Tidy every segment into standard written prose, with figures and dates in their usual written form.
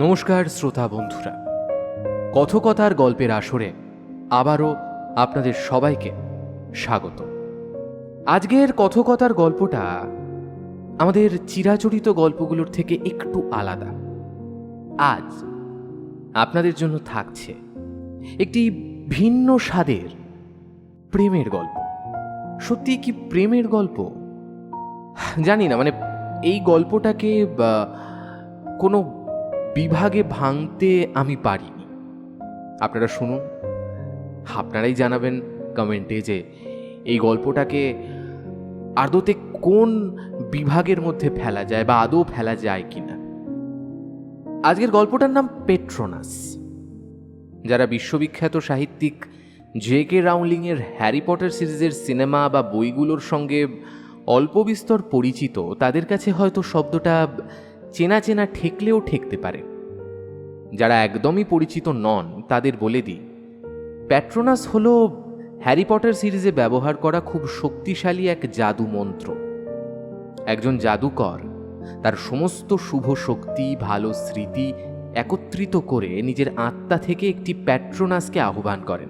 নমস্কার শ্রোতা বন্ধুরা, কথকতার গল্পের আসরে আবারও আপনাদের সবাইকে স্বাগত। আজকের কথকতার গল্পটা আমাদের চিরাচরিত গল্পগুলোর থেকে একটু আলাদা। আজ আপনাদের জন্য থাকছে একটি ভিন্ন স্বাদের প্রেমের গল্প। সত্যি কি প্রেমের গল্প জানি না, এই গল্পটাকে কোনো বিভাগে ভাঙতে আমি পারিনি। আপনারা শুনুন, আপনারাই জানাবেন কমেন্টে যে এই গল্পটাকে আদৌতে কোন বিভাগের মধ্যে ফেলা যায় বা আদৌ ফেলা যায় কিনা। আজকের গল্পটার নাম পেট্রোনাস। যারা বিশ্ববিখ্যাত সাহিত্যিক জে.কে. রাউলিংয়ের হ্যারি পটার সিরিজের সিনেমা বা বইগুলোর সঙ্গে অল্প বিস্তর পরিচিত, তাদের কাছে হয়তো শব্দটা চেনা চেনা ঠেকলেও ঠেকতে পারে। যারা একদমই পরিচিত নন তাদের বলে দিই, পেট্রোনাস হলো হ্যারি পটার সিরিজে ব্যবহার করা খুব শক্তিশালী এক জাদু মন্ত্র। একজন জাদুকর তার সমস্ত শুভ শক্তি, ভালো স্মৃতি একত্রিত করে নিজের আত্মা থেকে একটি পেট্রোনাসকে আহ্বান করেন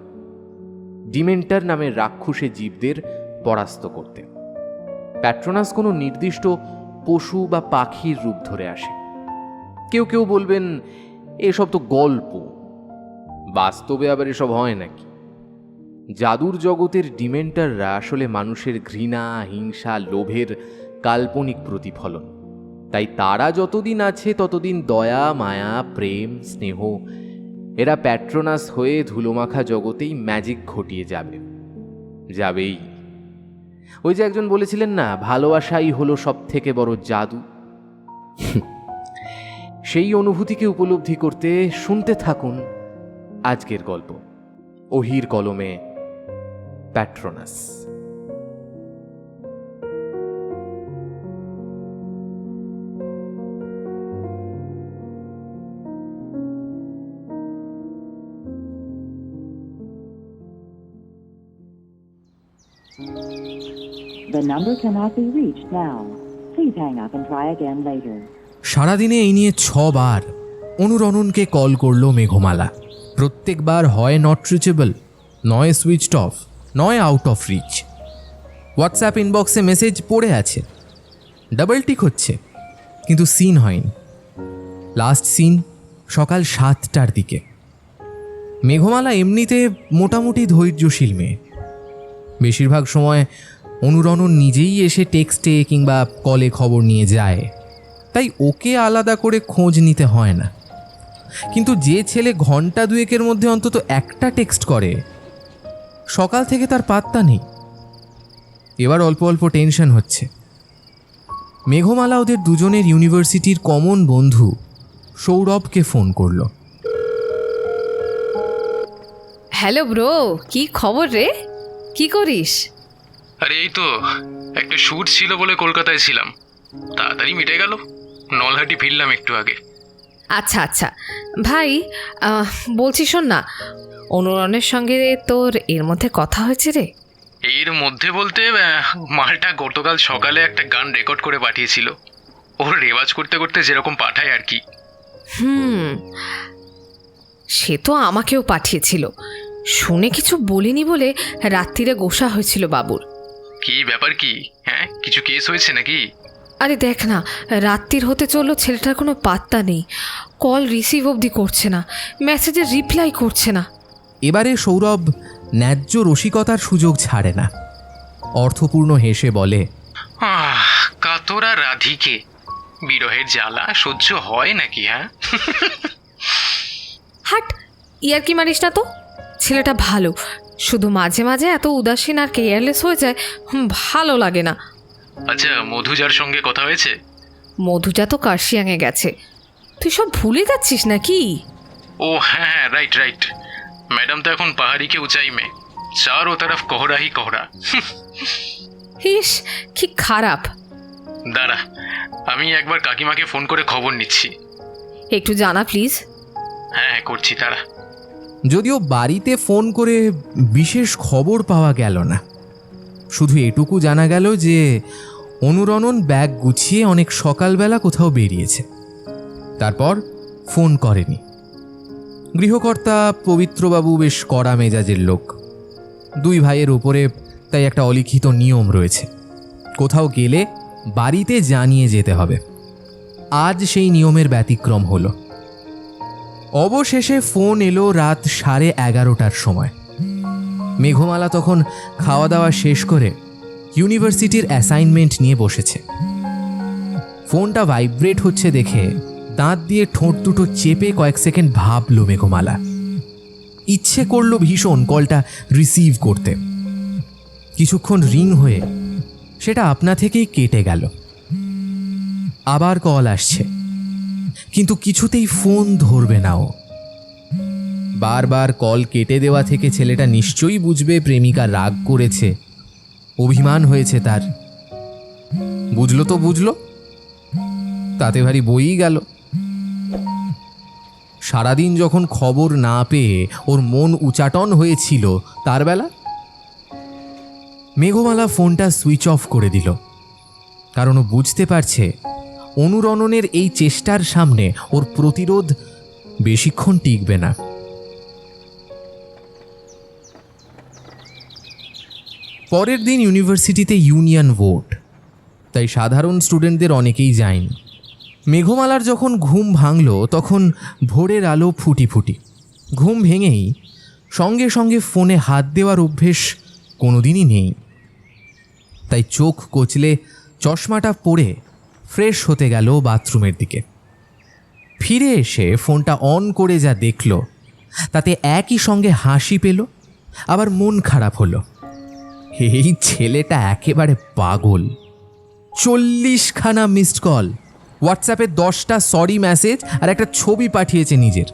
ডিমেন্টার নামের রাক্ষসে জীবদের পরাস্ত করতে। পেট্রোনাস কোনো নির্দিষ্ট পশু বা পাখির রূপ ধরে আসে। কেউ কেউ বলবেন এসব তো গল্প, বাস্তবে আবার এসব হয় নাকি? জাদুর জগতের ডিমেন্টাররা আসলে মানুষের ঘৃণা, হিংসা, লোভের কাল্পনিক প্রতিফলন। তাই তারা যতদিন আছে ততদিন দয়া, মায়া, প্রেম, স্নেহ এরা পেট্রোনাস হয়ে ধুলোমাখা জগতেই ম্যাজিক ঘটিয়ে যাবেই। ওই যে একজন বলেছিলেন না, ভালোবাসাই হলো সব থেকে বড় জাদু। সেই অনুভূতিকে উপলব্ধি করতে শুনতে থাকুন আজকের গল্প, ওহির কলমে Petronas. The number cannot be reached now. Please hang up and try again later. সারাদিনে এই নিয়ে 6 বার অনুরণনকে কল করলো মেঘমালা। প্রত্যেকবার হয় নট রিচেবল, নয় সুইচড অফ, নয় আউট অফ রিচ। হোয়াটসঅ্যাপ ইনবক্সে মেসেজ পড়ে আছে, ডাবল টিক হচ্ছে, কিন্তু সিন হয়নি। লাস্ট সিন সকাল 7টার দিকে। মেঘমালা এমনিতে মোটামুটি ধৈর্যশীল মেয়ে। বেশিরভাগ সময় অনুরণন নিজেই এসে টেক্সটে কিংবা কলে খবর নিয়ে যায়, তাই ওকে আলাদা করে খোঁজ নিতে হয় না। কিন্তু যে ছেলে ঘন্টা দুয়েকের মধ্যে অন্তত একটা টেক্সট করে, সকাল থেকে তার পাত্তা নেই। এবার অল্প অল্প টেনশন হচ্ছে। মেঘমালা ওদের দুজনের ইউনিভার্সিটির কমন বন্ধু সৌরভকে ফোন করলো। হ্যালো ব্রো, কি খবর রে? কি করিস? আরে এই তো একটা শ্যুট ছিল বলে কলকাতায় ছিলাম, তাড়াতাড়ি মিটে গেল। নলহাটি ফিরলাম একটু আগে। আচ্ছা আচ্ছা ভাই, বলছি শোন না, অনুরণের সঙ্গে তোর এর মধ্যে কথা হয়েছে রে? এর মধ্যে বলতে মালটা গতকাল সকালে একটা গান রেকর্ড করে পাঠিয়েছিল। ওর রেওয়াজ করতে করতে যেরকম পাঠায় আর কি। সে তো আমাকেও পাঠিয়েছিল, শুনে কিছু বলিনি বলে রাত্রিরে গোসা হয়েছিল বাবুর। কি ব্যাপার কি? হ্যাঁ, কিছু কেস হয়েছে নাকি? আরে দেখ না, রাত্রির হতে চললো, ছেলেটার কোনো পাত্তা নেই, কল রিসিভ অবধি করছে না, মেসেজের রিপ্লাই করছে না। এবারে সৌরভ ন্যায্য রসিকতার সুযোগ ছাড়ে না। অর্থপূর্ণ হেসে বলে, কাতরা রাধিকে বিরহের জ্বালা সহ্য হয় নাকি? হ্যাঁ, হাট, ইয়ার কি মারিস না তো। ছেলেটা ভালো, শুধু মাঝে মাঝে এত উদাসীন আর কেয়ারলেস হয়ে যায়, ভালো লাগে না। আচ্ছা, মধুজার সঙ্গে কথা হয়েছে? মধুজা তো কার্শিয়াংয়ে গেছে, তুই সব ভুলে যাচ্ছিস নাকি? ও হ্যাঁ, রাইট। ম্যাডাম তো এখন পাহাড়ি কে উঁচাই মে, চারো তরফ কোহরা হি কোহরা। ইস, কি খারাপ। দাঁড়া, আমি একবার কাকিমাকে ফোন করে খবর নিচ্ছি। একটু জানা প্লিজ। হ্যাঁ, করছি, দাঁড়া। যদিও বাড়িতে ফোন করে বিশেষ খবর পাওয়া গেল না, শুধু এটুকু জানা গেল যে অনুরণন ব্যাগ গুছিয়ে অনেক সকালবেলা কোথাও বেরিয়েছে। তারপর ফোন করেনি। গৃহকর্তা পবিত্রবাবু বেশ কড়া মেজাজের লোক। দুই ভাইয়ের উপরে তাই একটা অলিখিত নিয়ম রয়েছে, কোথাও গেলে বাড়িতে জানিয়ে যেতে হবে। আজ সেই নিয়মের ব্যতিক্রম হলো। অবশেষে ফোন এলো রাত 11:30টার সময়। মেঘমালা তখন খাওয়া দাওয়া শেষ করে ইউনিভার্সিটির অ্যাসাইনমেন্ট নিয়ে বসেছে। ফোনটা ভাইব্রেট হচ্ছে দেখে দাঁত দিয়ে ঠোঁট দুটো চেপে কয়েক সেকেন্ড ভাবল মেঘমালা। ইচ্ছে করলো ভীষণ কলটা রিসিভ করতে। কিছুক্ষণ রিং হয়ে সেটা আপনা থেকেই কেটে গেল। আবার কল আসছে, কিন্তু কিছুতেই ফোন ধরবে না ও। বারবার কল কেটে দেওয়া থেকে ছেলেটা নিশ্চয়ই বুঝবে প্রেমিকা রাগ করেছে, অভিমান হয়েছে তার। বুঝলো তো বুঝলো, তাতে ভারী বইই গেল। সারাদিন যখন খবর না পেয়ে ওর মন উচাটন হয়েছিল, তার বেলা মেঘমালা ফোনটা সুইচ অফ করে দিল, কারণ ও বুঝতে পারছে অনুরণনের এই চেষ্টার সামনে ওর প্রতিরোধ বেশিক্ষণ টিকবে না। পরের দিন ইউনিভার্সিটিতে ইউনিয়ন ভোট, তাই সাধারণ স্টুডেন্টদের অনেকেই যায়নি। মেঘমালার যখন ঘুম ভাঙল তখন ভোরের আলো ফুটি ফুটি। ঘুম ভেঙেই সঙ্গে সঙ্গে ফোনে হাত দেওয়ার অভ্যেস কোনোদিনই নেই, তাই চোখ কচলে চশমাটা পরে ফ্রেশ হতে গেল বাথরুমের দিকে। ফিরে এসে ফোনটা অন করে যা দেখল তাতে একই সঙ্গে হাসি পেল, আবার মন খারাপ হলো। এই ছেলেটা একেবারে পাগল। 40খানা মিসড কল, হোয়াটসঅ্যাপে 10টা সরি মেসেজ আর একটা ছবি পাঠিয়েছে নিজের।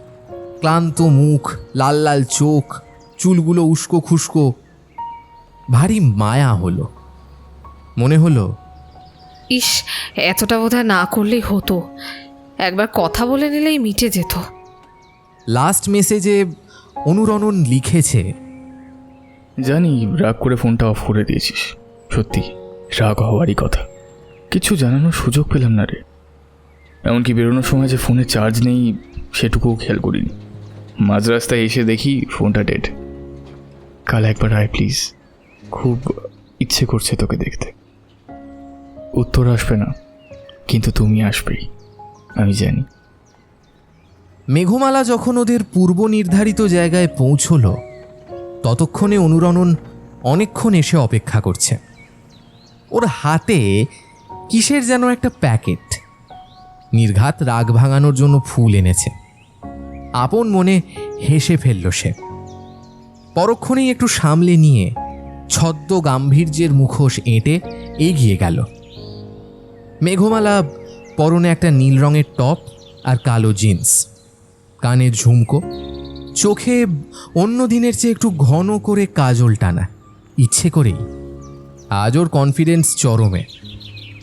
ক্লান্ত মুখ, লাল লাল চোখ, চুলগুলো উস্কো খুস্কো। ভারী মায়া হলো। মনে হলো, ইস, এতটা বোধহয় না করলেই হতো, একবার কথা বলে নিলেই মিটে যেত। লাস্ট মেসেজে অনুরণন লিখেছে, জানি রাগ করে ফোনটা অফ করে দিয়েছিস, সত্যি রাগ হওয়ারই কথা। কিছু জানানোর সুযোগ পেলাম না রে। এমনকি বেরোনোর সময় যে ফোনে চার্জ নেই সেটুকুও খেয়াল করিনি। মাঝ রাস্তায় এসে দেখি ফোনটা ডেড। কাল একবার আয় প্লিজ, খুব ইচ্ছে করছে তোকে দেখতে। উত্তর আসবে না, কিন্তু তুমি আসবেই, আমি জানি। মেঘমালা যখন ওদের পূর্ব নির্ধারিত জায়গায় পৌঁছল ততক্ষণে অনুরণন অনেকক্ষণ এসে অপেক্ষা করছে। ওর হাতে কিসের যেন একটা প্যাকেট। নির্ঘাত রাগ ভাঙানোর জন্য ফুল এনেছে। আপন মনে হেসে ফেলল সে। পরক্ষণেই একটু সামলে নিয়ে ছদ্ম গাম্ভীর্যের মুখোশ এঁটে এগিয়ে গেল। মেঘমালা পরনে একটা নীল রঙের টপ আর কালো জিন্স, কানের ঝুমকো, চোখে অন্য দিনের চেয়ে একটু ঘন করে কাজল টানা। ইচ্ছে করেই আজ ওর কনফিডেন্স চরমে,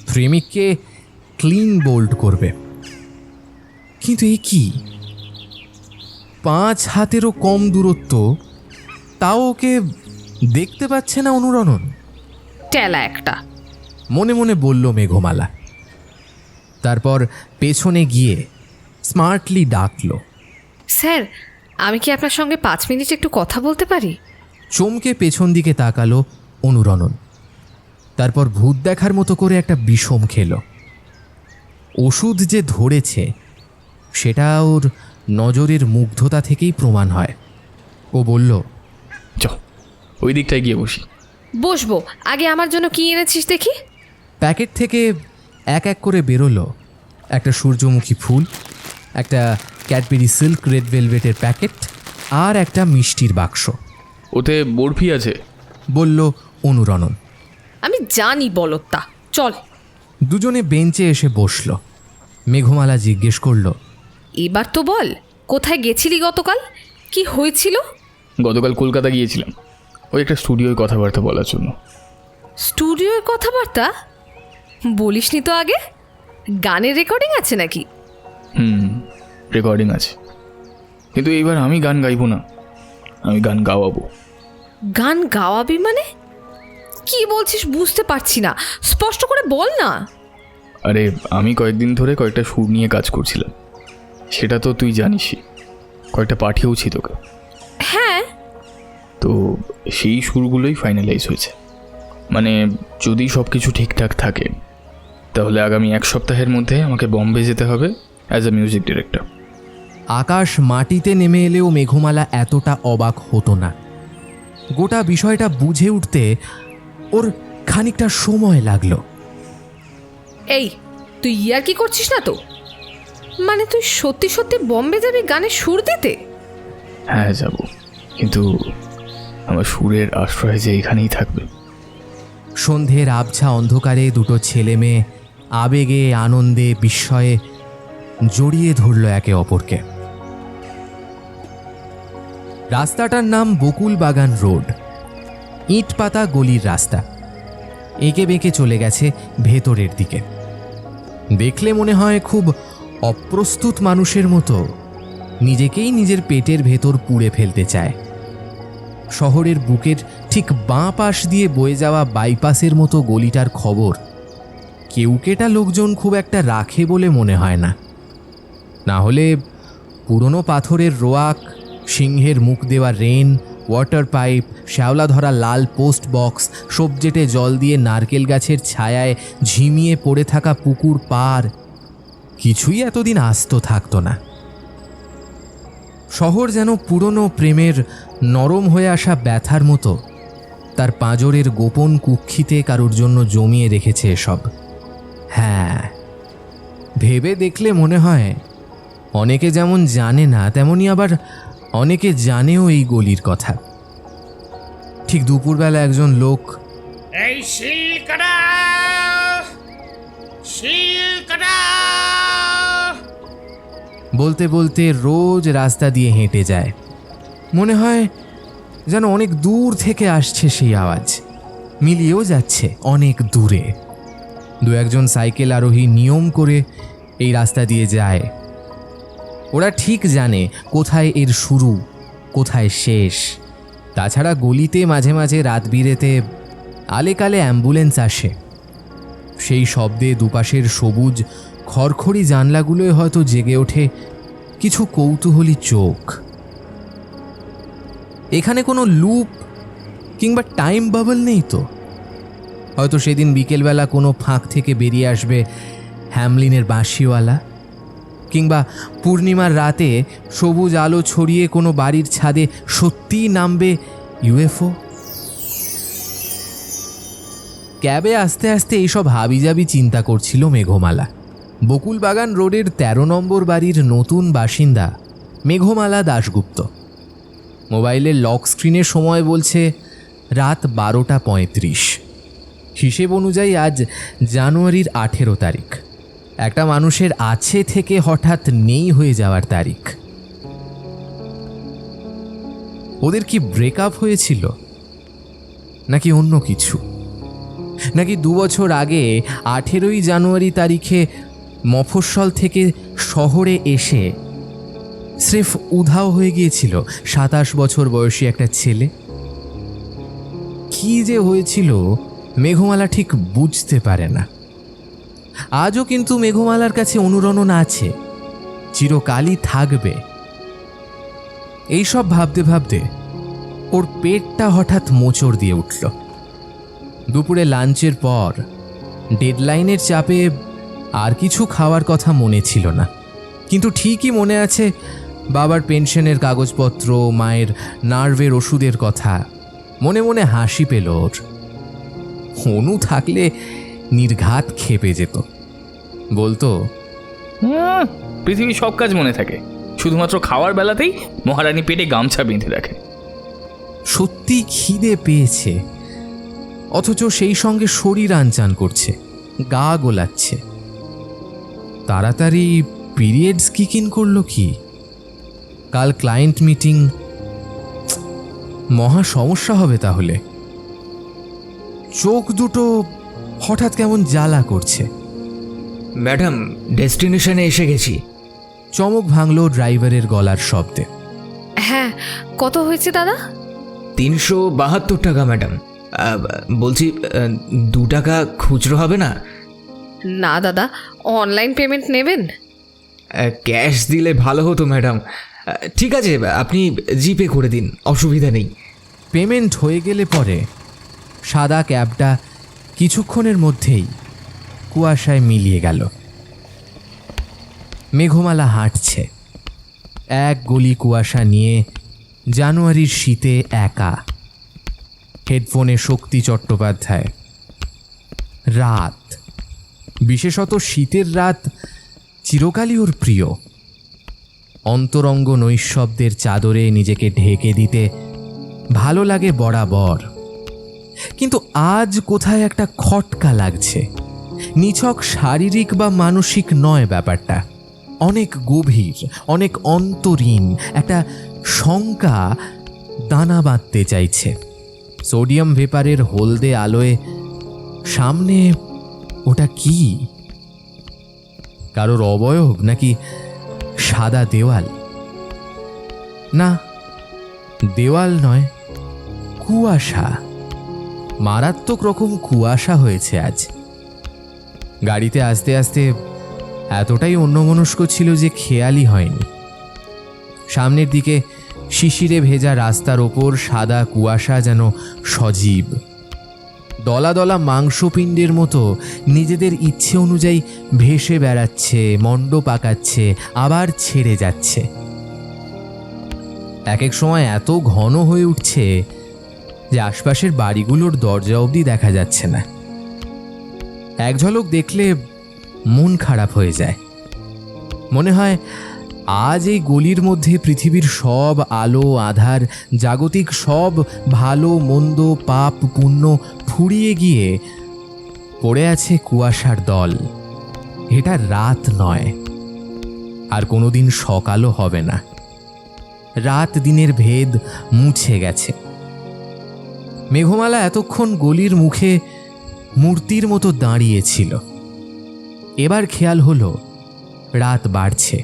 প্রেমিককে ক্লিন বোল্ড করবে। কিন্তু এ কি, 5 হাতেরও কম দূরত্ব, তাও ওকে দেখতে পাচ্ছে না অনুরণন। টেলা একটা, মনে মনে বলল মেঘমালা। তারপর পেছনে গিয়ে স্মার্টলি ডাকল, স্যার, আমি কি আপনার সঙ্গে 5 মিনিট একটু কথা বলতে পারি? চমকে পেছন দিকে তাকালো অনুরণন। তারপর ভূত দেখার মতো করে একটা বিষম খেল। ওষুধ যে ধরেছে সেটা ওর নজরের মুগ্ধতা থেকেই প্রমাণ হয়। ও বলল, চ ওই দিকটায় গিয়ে বসি। বসবো, আগে আমার জন্য কি এনেছিস দেখি। প্যাকেট থেকে এক এক করে বেরোলো একটা সূর্যমুখী ফুল, একটা ক্যাডবেরি সিল্ক রেড ভেলভেটের প্যাকেট আর একটা মিষ্টির বাক্স। ওতে বরফি আছে, বলল অনুরণন। আমি জানি বলত্তা, চল। দুজনে বেঞ্চে এসে বসল। মেঘমালা জিজ্ঞেস করল, এবার তো বল, কোথায় গেছিলি গতকাল, কি হয়েছিল? গতকাল কলকাতা গিয়েছিলাম ওই একটা স্টুডিওয় কথাবার্তা বলার জন্য। স্টুডিওর কথাবার্তা? বলিসনি তো আগে। গানের রেকর্ডিং আছে নাকি? রেকর্ডিং আছে, কিন্তু এইবার আমি গান গাইবো না, আমি গান গাওয়াবো। গান গাওয়াবি মানে? কি বলছিস বুঝতে পারছি না, স্পষ্ট করে বল না। আরে আমি কয়েকদিন ধরে কয়েকটা সুর নিয়ে কাজ করছিলাম, সেটা তো তুই জানিসই, কয়েকটা পাঠিয়েওছি তোকে। হ্যাঁ, তো সেই সুরগুলোই ফাইনালাইজ হয়েছে। মানে যদি সব কিছু ঠিকঠাক থাকে তাহলে আগামী 1 সপ্তাহের মধ্যে আমাকে বম্বে যেতে হবে অ্যাজ এ মিউজিক ডিরেক্টর। আকাশ মাটিতে নেমে এলেও মেঘমালা এতটা অবাক হতো না। গোটা বিষয়টা বুঝে উঠতে ওর খানিকটা সময় লাগলো। এই তুই ইয়ার কি করছিস না তো? মানে তুই সত্যি সত্যি বম্বে যাবি গানের সুর দিতে? হ্যাঁ যাব, কিন্তু আমার সুরের আশ্রয় যে এখানেই থাকবে। সন্ধ্যের আবছা অন্ধকারে দুটো ছেলে মেয়ে আবেগে আনন্দে বিস্ময়ে জড়িয়ে ধরল একে অপরকে। রাস্তাটার নাম বকুল বাগান রোড। ইট পাতা গলির রাস্তা, এঁকে বেঁকে চলে গেছে ভেতরের দিকে। দেখলে মনে হয় খুব অপ্রস্তুত মানুষের মতো নিজেকেই নিজের পেটের ভেতর পুড়ে ফেলতে চায়। শহরের বুকের ঠিক বাঁ পাশ দিয়ে বয়ে যাওয়া বাইপাসের মতো গলিটার খবর কেউকেটা লোকজন খুব একটা রাখে বলে মনে হয় না। না হলে পুরনো পাথরের রোয়াক, সিংহের মুখ দেওয়া রেন, ওয়াটার পাইপ, শ্যাওলা ধরা লাল পোস্ট বক্স, সবজেটে জল দিয়ে নারকেল গাছের ছায়ায় ঝিমিয়ে পড়ে থাকা পুকুর পাড়, কিছুই এতদিন আস্ত থাকতো না। শহর যেন পুরনো প্রেমের নরম হয়ে আসা ব্যথার মতো তার পাঁজরের গোপন কুক্ষিতে কারোর জন্য জমিয়ে রেখেছে এসব। হ্যাঁ, ভেবে দেখলে মনে হয় অনেকে যেমন জানে না তেমনি আবার অনেকে জানেও এই গলির কথা। ঠিক দুপুরবেলা একজন লোক এই শিলকাটা বলতে বলতে রোজ রাস্তা দিয়ে হেঁটে যায়। মনে হয় যেন অনেক দূর থেকে আসছে সেই আওয়াজ, মিলিয়েও যাচ্ছে অনেক দূরে। দু একজন সাইকেল আরোহী নিয়ম করে এই রাস্তা দিয়ে যায়। ওরা ঠিক জানে কোথায় এর শুরু, কোথায় শেষ। তাছাড়া গলিতে মাঝে মাঝে রাত বিরেতে আলেকালে অ্যাম্বুলেন্স আসে। সেই শব্দে দুপাশের সবুজ খড়খড়ি জানলাগুলোয় হয়তো জেগে ওঠে কিছু কৌতূহলী চোখ। এখানে কোনো লুপ কিংবা টাইম বাবল নেই তো? হয়তো সেদিন বিকেলবেলা কোনো ফাঁক থেকে বেরিয়ে আসবে হ্যামলিনের বাঁশিওয়ালা, কিংবা পূর্ণিমার রাতে সবুজ আলো ছড়িয়ে কোনো বাড়ির ছাদে সত্যিই নামবে ইউএফও। ক্যাবে আস্তে আস্তে এইসব হাবিজাবি চিন্তা করছিল মেঘমালা। বকুলবাগান রোডের 13 নম্বর বাড়ির নতুন বাসিন্দা মেঘমালা দাশগুপ্ত। মোবাইলের লক স্ক্রিনের সময় বলছে রাত 12:35। হিসেব অনুযায়ী আজ জানুয়ারির 18 তারিখ, একটা মানুষের আছে থেকে হঠাৎ নেই হয়ে যাওয়ার তারিখ। ওদের কি ব্রেকআপ হয়েছিল, নাকি অন্য কিছু? নাকি 2 বছর আগে 18ই জানুয়ারি তারিখে মফস্বল থেকে শহরে এসে স্রেফ উধাও হয়ে গিয়েছিল 27 বছর বয়সী একটা ছেলে? কি যে হয়েছিল মেঘমালা ঠিক বুঝতে পারে না। আজও কিন্তু মেঘমালার কাছে অনুরণন আছে, চিরকালই থাকবে। এইসব ভাবতে ভাবতে ওর পেটটা হঠাৎ মোচড় দিয়ে উঠল। দুপুরে লাঞ্চের পর ডেডলাইনের চাপে আর কিছু খাওয়ার কথা মনে ছিল না, কিন্তু ঠিকই মনে আছে বাবার পেনশনের কাগজপত্র, মায়ের নার্ভের ওষুধের কথা। মনে মনে হাসি পেল ওর। অনু থাকলে নির্ঘাত খেপে যেত, বলতো পৃথিবীর সব কাজ মনে থাকে, শুধুমাত্র খাওয়ার বেলাতেই মহারানী পেটে গামছা বেঁধে রাখে। সত্যি খিদে পেয়েছে, অথচ সেই সঙ্গে শরীর আনচান করছে, গা গোলাচ্ছে। তাড়াতাড়ি পিরিয়ডস কিক-ইন করলো কি? কাল ক্লায়েন্ট মিটিং, মহা সমস্যা হবে তাহলে। চোখ দুটো হঠাৎ কেমন জ্বালা করছে। ম্যাডাম, ডেস্টিনেশনে এসে গেছি। চমক ভাঙল ড্রাইভারের গলার শব্দে। হ্যাঁ, কত হয়েছে দাদা? 372 টাকা ম্যাডাম। বলছি 2 টাকা খুচরো হবে না? না দাদা, অনলাইন পেমেন্ট নেবেন? ক্যাশ দিলে ভালো হতো ম্যাডাম। ঠিক আছে, আপনি জিপে করে দিন, অসুবিধা নেই। পেমেন্ট হয়ে গেলে পরে সাদা ক্যাবটা কিছুক্ষণের মধ্যেই কুয়াশায় মিলিয়ে গেল। মেঘমালা হাঁটছে এক গলি কুয়াশা নিয়ে জানুয়ারির শীতে একা। হেডফোনে শক্তি চট্টোপাধ্যায়। রাত, বিশেষত শীতের রাত চিরকালই ওর প্রিয়। অন্তরঙ্গ নৈঃশব্দের চাদরে নিজেকে ঢেকে দিতে ভালো লাগে বরাবর, কিন্তু আজ কোথায় একটা খটকা লাগছে। নিছক শারীরিক বা মানসিক নয় ব্যাপারটা, অনেক গভীর, অনেক অন্তরীণ একটা শঙ্কা দানা বাঁধতে চাইছে। সোডিয়াম ভেপারের হলদে আলোয় সামনে ওটা কি? কারোর অবয়ব নাকি সাদা দেওয়াল? না, দেওয়াল নয়, কুয়াশা। মারাত্মক রকম কুয়াশা হয়েছে আজ। গাড়িতে আস্তে আস্তে এতটাই অন্যমনস্ক ছিল যে খেয়ালই হয়নি। সামনের দিকে শিশিরে ভেজা রাস্তার ওপর সাদা কুয়াশা যেন সজীব। দলা দলা মাংসপিণ্ডের মতো নিজেদের ইচ্ছে অনুযায়ী ভেসে বেড়াচ্ছে, মণ্ড পাকাচ্ছে, আবার ছেড়ে যাচ্ছে। এক এক সময় এত ঘন হয়ে উঠছে যে আশপাশের বাড়িগুলোর দরজা অবধি দেখা যাচ্ছে না। এক ঝলক দেখলে মন খারাপ হয়ে যায়। মনে হয় আজ এই গলির মধ্যে পৃথিবীর সব আলো আধার, জাগতিক সব ভালো মন্দ, পাপ পুণ্য ফুরিয়ে গিয়ে পড়ে আছে কুয়াশার দল। এটা রাত নয়, আর কোনোদিন সকালও হবে না। রাত দিনের ভেদ মুছে গেছে। মেঘমালা এতক্ষণ গলির মুখে মূর্তির মতো দাঁড়িয়েছিল। এবার খেয়াল হলো রাত বাড়ছে।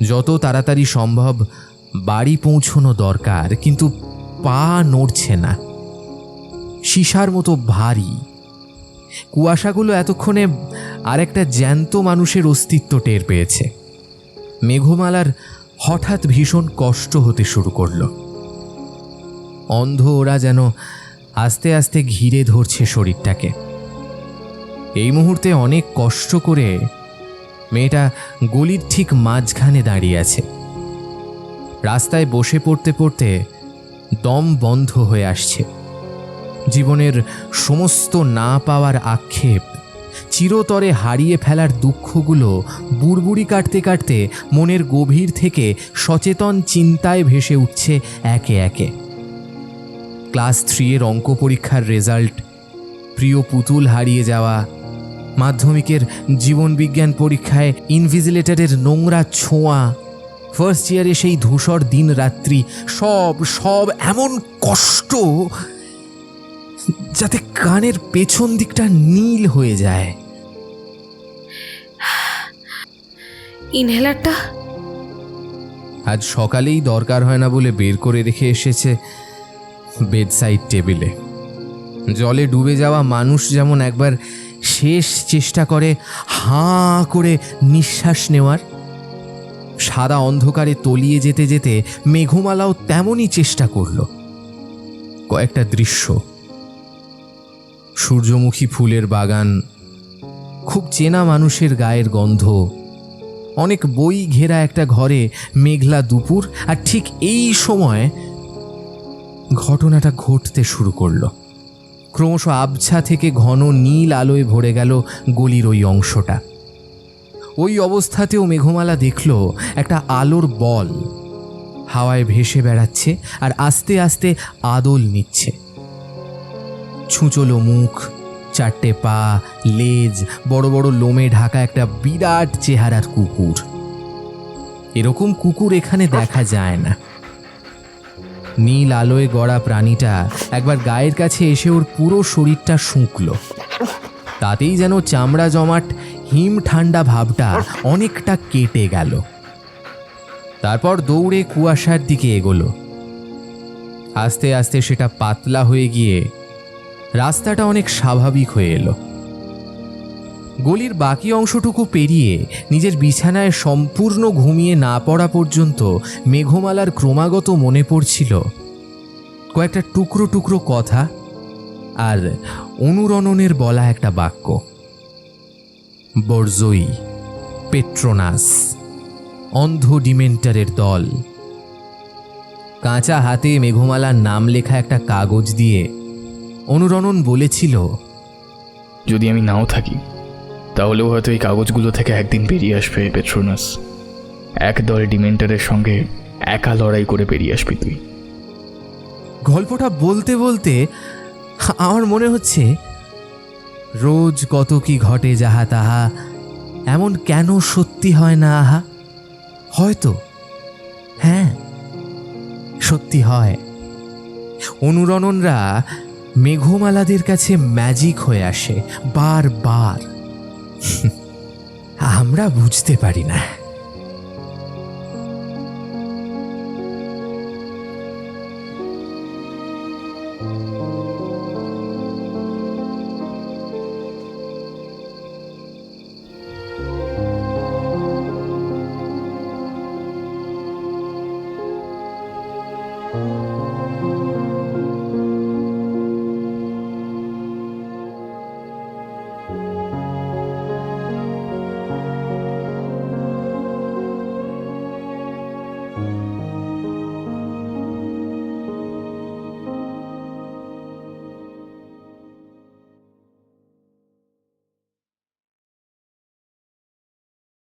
যত তাড়াতাড়ি সম্ভব বাড়ি পৌঁছনো দরকার, কিন্তু পা নড়ছে না, সীসার মতো ভারী। কুয়াশাগুলো এতক্ষণে আরেকটা জ্যান্ত মানুষের অস্তিত্ব টের পেয়েছে। মেঘমালার হঠাৎ ভীষণ কষ্ট হতে শুরু করলো। অন্ধ ওরা যেন আস্তে আস্তে ঘিরে ধরছে শরীরটাকে। এই মুহূর্তে অনেক কষ্ট করে মেয়েটা গলির ঠিক মাঝখানে দাঁড়িয়ে আছে। রাস্তায় বসে পড়তে পড়তে দম বন্ধ হয়ে আসছে। জীবনের সমস্ত না পাওয়ার আক্ষেপ, চিরতরে হারিয়ে ফেলার দুঃখগুলো বুড়বুড়ি কাটতে কাটতে মনের গভীর থেকে সচেতন চিন্তায় ভেসে উঠছে একে একে। ক্লাস 3-এর অঙ্ক পরীক্ষার রেজাল্ট, প্রিয় পুতুল হারিয়ে যাওয়া, মাধ্যমিকের জীবনবিজ্ঞান পরীক্ষায় ইনভিজিলেটরের নোংরা ছোঁয়া, ফার্স্ট ইয়ারে সেই ধূসর দিন রাত্রি, সব সব এমন কষ্ট যাতে কানের পেছন দিকটা নীল হয়ে যায়। ইনহেলারটা আজ সকালেই দরকার হয় না বলে বের করে রেখে এসেছে বেডসাইড টেবিলে। জলে ডুবে যাওয়া মানুষ যেমন একবার শেষ চেষ্টা করে হাঁ করে নিঃশ্বাস নেওয়ার, সাদা অন্ধকারে তলিয়ে যেতে যেতে মেঘমালাও তেমনই চেষ্টা করল। কয়েকটা দৃশ্য, সূর্যমুখী ফুলের বাগান, খুব চেনা মানুষের গায়ের গন্ধ, অনেক বই ঘেরা একটা ঘরে মেঘলা দুপুর, আর ঠিক এই সময় ঘটনাটা ঘটতে শুরু করলো। ক্রমশ আবছা থেকে ঘন নীল আলোয় ভরে গেল গলির ওই অংশটা। ওই অবস্থাতেও মেঘমালা দেখল একটা আলোর বল হাওয়ায় ভেসে বেড়াচ্ছে আর আস্তে আস্তে আদল নিচ্ছে। ছুঁচলো মুখ, 4টে পা, লেজ, বড় বড় লোমে ঢাকা একটা বিরাট চেহারার কুকুর। এরকম কুকুর এখানে দেখা যায় না। নীল আলোয় গড়া প্রাণীটা একবার গায়ের কাছে এসে ওর পুরো শরীরটা শুঁকল। তাতেই যেন চামড়া জমাট হিম ঠান্ডা ভাবটা অনেকটা কেটে গেল। তারপর দৌড়ে কুয়াশার দিকে এগোলো। আস্তে আস্তে সেটা পাতলা হয়ে গিয়ে রাস্তাটা অনেক স্বাভাবিক হয়ে এলো। গলির বাকি অংশটুকু পেরিয়ে নিজের বিছানায় সম্পূর্ণ ঘুমিয়ে না পড়া পর্যন্ত মেঘমালার ক্রমাগত মনে পড়ছিল কয়েকটা টুকরো টুকরো কথা আর অনুরণনের বলা একটা বাক্য। বর্জই, পেট্রোনাস, অন্ধ ডিমেন্টারের দল। কাঁচা হাতে মেঘমালার নাম লেখা একটা কাগজ দিয়ে অনুরণন বলেছিল, যদি আমি নাও থাকি তাহলেও হয়তো এই কাগজগুলো থেকে একদিন বেরিয়ে আসবে পেট্রোনাস। একদল ডিমেন্টারের সঙ্গে একা লড়াই করে বেরিয়ে আসবি তুই। গল্পটা বলতে বলতে আমার মনে হচ্ছে রোজ কত কি ঘটে যাহা তাহা, এমন কেন সত্যি হয় না আহা? হয়তো, হ্যাঁ, সত্যি হয়। অনুরণনরা মেঘমালাদের কাছে ম্যাজিক হয়ে আসে বারবার। আমরা বুঝতে পারি না।